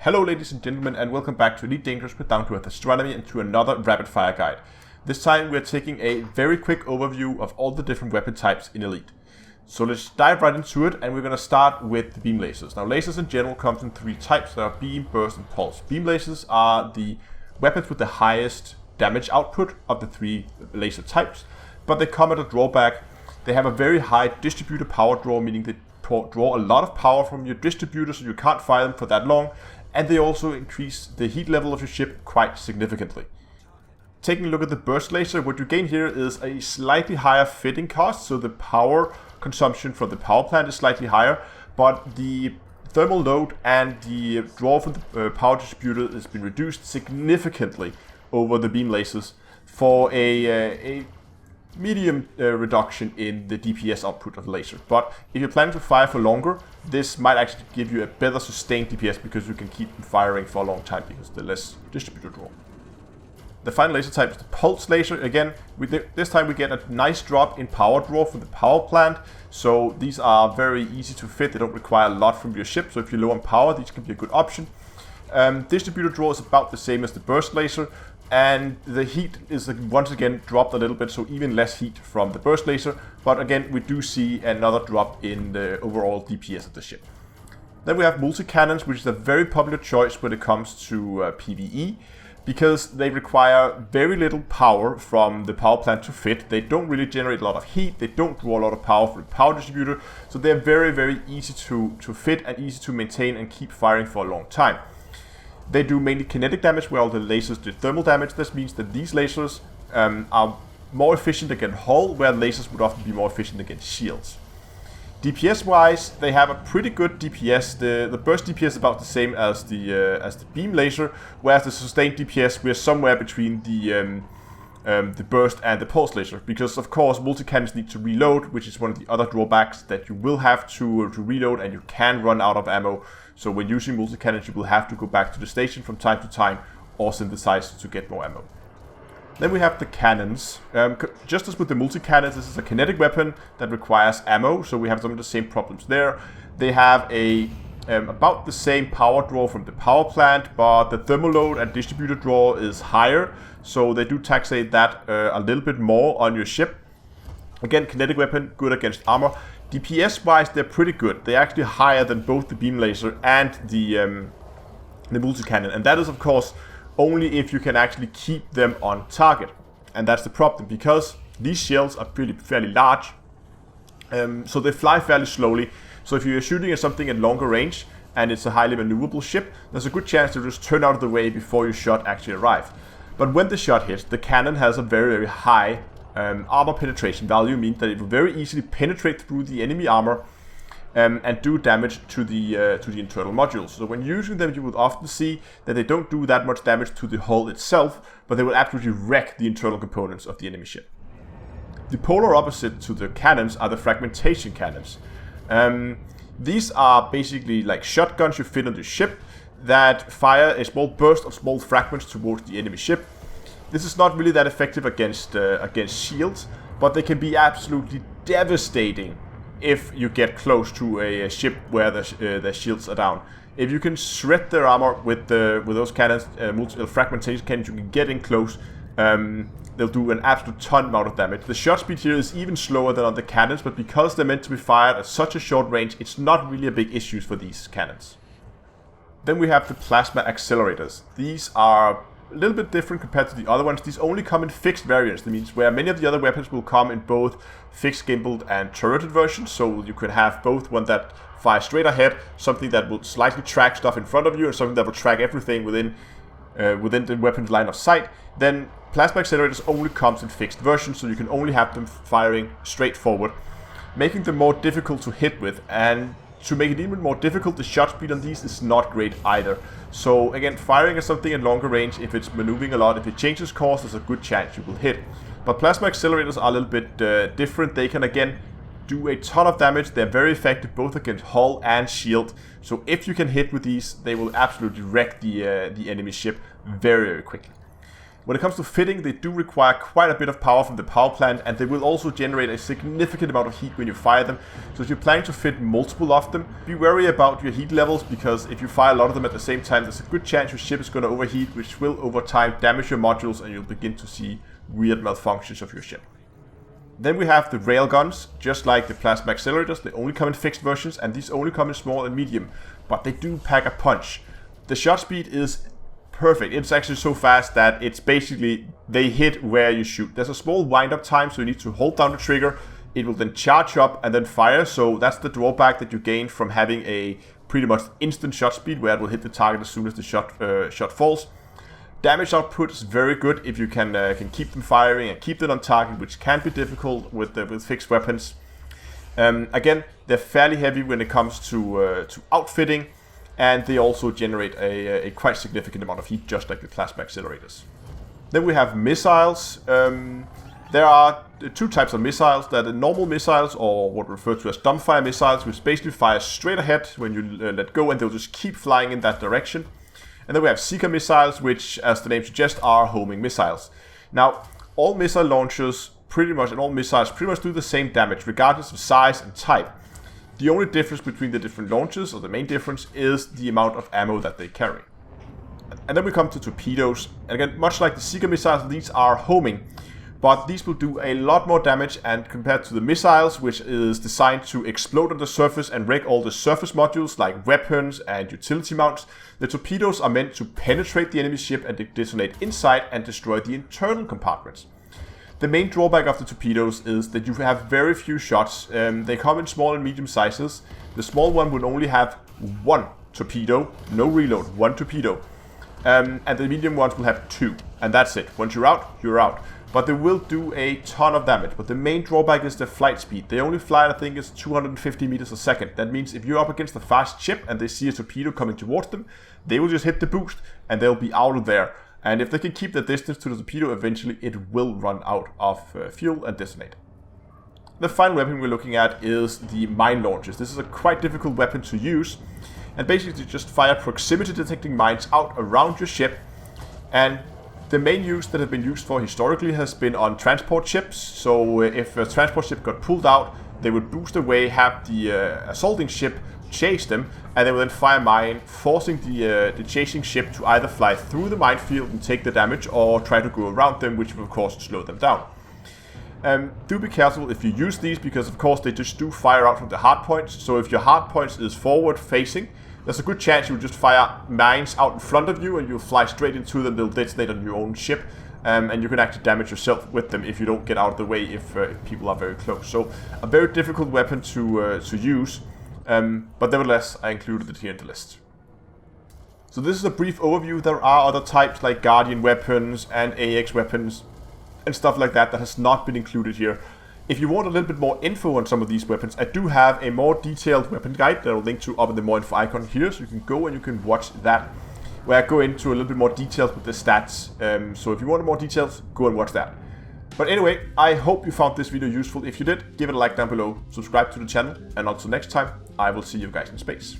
Hello ladies and gentlemen, and welcome back to Elite Dangerous with Down to Earth Astronomy and to another rapid fire guide. This time we are taking a very quick overview of all the different weapon types in Elite. So let's dive right into it, and we're going to start with the beam lasers. Now lasers in general comes in three types. There are beam, burst and pulse. Beam lasers are the weapons with the highest damage output of the three laser types, but they come at a drawback. They have a very high distributor power draw, meaning they draw a lot of power from your distributor, so you can't fire them for that long. And they also increase the heat level of your ship quite significantly. Taking a look at the burst laser, what you gain here is a slightly higher fitting cost, so the power consumption from the power plant is slightly higher, but the thermal load and the draw from the power distributor has been reduced significantly over the beam lasers for a medium reduction in the DPS output of the laser. But if you're planning to fire for longer, this might actually give you a better sustained DPS because you can keep them firing for a long time because the less distributor draw. The final laser type is the pulse laser. Again, this time we get a nice drop in power draw from the power plant. So these are very easy to fit. They don't require a lot from your ship. So if you're low on power, these can be a good option. Distributor draw is about the same as the burst laser. And the heat is once again dropped a little bit, so even less heat from the burst laser. But again, we do see another drop in the overall DPS of the ship. Then we have multi-cannons, which is a very popular choice when it comes to PvE, because they require very little power from the power plant to fit. They don't really generate a lot of heat, they don't draw a lot of power from the power distributor, so they're very, very easy to fit and easy to maintain and keep firing for a long time. They do mainly kinetic damage, where all the lasers do thermal damage. This means that these lasers are more efficient against hull, where lasers would often be more efficient against shields. DPS-wise, they have a pretty good DPS. The burst DPS is about the same as the beam laser, whereas the sustained DPS, we're somewhere between the burst and the pulse laser, because of course multi-cannons need to reload, which is one of the other drawbacks, that you will have to reload and you can run out of ammo. So when using multi-cannons, you will have to go back to the station from time to time or synthesize to get more ammo. Then we have the cannons. Just as with the multi-cannons, this is a kinetic weapon that requires ammo, so we have some of the same problems there. They have about the same power draw from the power plant, but the thermal load and distributor draw is higher, so they do taxate that a little bit more on your ship. Again, kinetic weapon, good against armor. DPS-wise, they're pretty good. They're actually higher than both the beam laser and the multi-cannon, and that is of course only if you can actually keep them on target. And that's the problem, because these shells are fairly large, so they fly fairly slowly. So if you're shooting at something at longer range and it's a highly maneuverable ship, there's a good chance to just turn out of the way before your shot actually arrives. But when the shot hits, the cannon has a very, very high armor penetration value, means that it will very easily penetrate through the enemy armor and do damage to the internal modules. So when using them, you will often see that they don't do that much damage to the hull itself, but they will absolutely wreck the internal components of the enemy ship. The polar opposite to the cannons are the fragmentation cannons. These are basically like shotguns you fit on the ship that fire a small burst of small fragments towards the enemy ship. This is not really that effective against shields, but they can be absolutely devastating if you get close to a ship where the shields are down. If you can shred their armor with those cannons, fragmentation cannons, you can get in close. They'll do an absolute ton amount of damage. The shot speed here is even slower than on the cannons, but because they're meant to be fired at such a short range, it's not really a big issue for these cannons. Then we have the plasma accelerators. These are a little bit different compared to the other ones. These only come in fixed variants. That means where many of the other weapons will come in both fixed gimbaled and turreted versions. So you can have both one that fires straight ahead, something that will slightly track stuff in front of you, and something that will track everything within the weapon's line of sight. Then plasma accelerators only comes in fixed versions, so you can only have them firing straight forward, making them more difficult to hit with. And to make it even more difficult, the shot speed on these is not great either. So again, firing at something at longer range, if it's maneuvering a lot, if it changes course, there's a good chance you will hit. But plasma accelerators are a little bit different. They can again do a ton of damage. They're very effective both against hull and shield. So if you can hit with these, they will absolutely wreck the enemy ship very, very quickly. When it comes to fitting, they do require quite a bit of power from the power plant, and they will also generate a significant amount of heat when you fire them. So if you're planning to fit multiple of them, be wary about your heat levels, because if you fire a lot of them at the same time, there's a good chance your ship is going to overheat, which will over time damage your modules, and you'll begin to see weird malfunctions of your ship. Then we have the railguns. Just like the plasma accelerators, they only come in fixed versions, and these only come in small and medium, but they do pack a punch. The shot speed is perfect. It's actually so fast that it's basically, they hit where you shoot. There's a small wind-up time, so you need to hold down the trigger. It will then charge up and then fire, so that's the drawback that you gain from having a pretty much instant shot speed, where it will hit the target as soon as the shot falls. Damage output is very good if you can keep them firing and keep them on target, which can be difficult with fixed weapons. Again, they're fairly heavy when it comes to outfitting, and they also generate a quite significant amount of heat, just like the plasma accelerators. Then we have missiles. There are two types of missiles. There are the normal missiles, or what we refer to as dumbfire missiles, which basically fire straight ahead when you let go, and they'll just keep flying in that direction. And then we have seeker missiles, which, as the name suggests, are homing missiles. Now, all missile launchers and all missiles pretty much do the same damage, regardless of size and type. The only difference between the different launchers, or the main difference, is the amount of ammo that they carry. And then we come to torpedoes. And again, much like the seeker missiles, these are homing, but these will do a lot more damage, and compared to the missiles, which is designed to explode on the surface and wreck all the surface modules like weapons and utility mounts, the torpedoes are meant to penetrate the enemy ship and detonate inside and destroy the internal compartments. The main drawback of the torpedoes is that you have very few shots. They come in small and medium sizes. The small one will only have one torpedo, no reload, one torpedo. And the medium ones will have two, and that's it. Once you're out, you're out. But they will do a ton of damage. But the main drawback is the flight speed. They only fly, I think, is 250 meters a second. That means if you're up against a fast ship and they see a torpedo coming towards them, they will just hit the boost and they'll be out of there. And if they can keep the distance to the torpedo, eventually it will run out of fuel and detonate. The final weapon we're looking at is the mine launchers. This is a quite difficult weapon to use. And basically you just fire proximity detecting mines out around your ship. And the main use that have been used for historically has been on transport ships. So if a transport ship got pulled out, they would boost away, have the assaulting ship chase them, and they would then fire a mine, forcing the chasing ship to either fly through the minefield and take the damage, or try to go around them, which will of course slow them down. Do be careful if you use these, because of course they just do fire out from the hard points. So if your hard points is forward facing, there's a good chance you'll just fire mines out in front of you and you'll fly straight into them. They'll detonate on your own ship, and you can actually damage yourself with them if you don't get out of the way if people are very close. So a very difficult weapon to use, but nevertheless I included it here in the list. So this is a brief overview. There are other types like Guardian weapons and AX weapons and stuff like that that has not been included here. If you want a little bit more info on some of these weapons, I do have a more detailed weapon guide that I'll link to up in the more info icon here, so you can go and you can watch that, where I go into a little bit more details with the stats. So if you want more details, go and watch that. But anyway, I hope you found this video useful. If you did, give it a like down below, subscribe to the channel, and until next time, I will see you guys in space.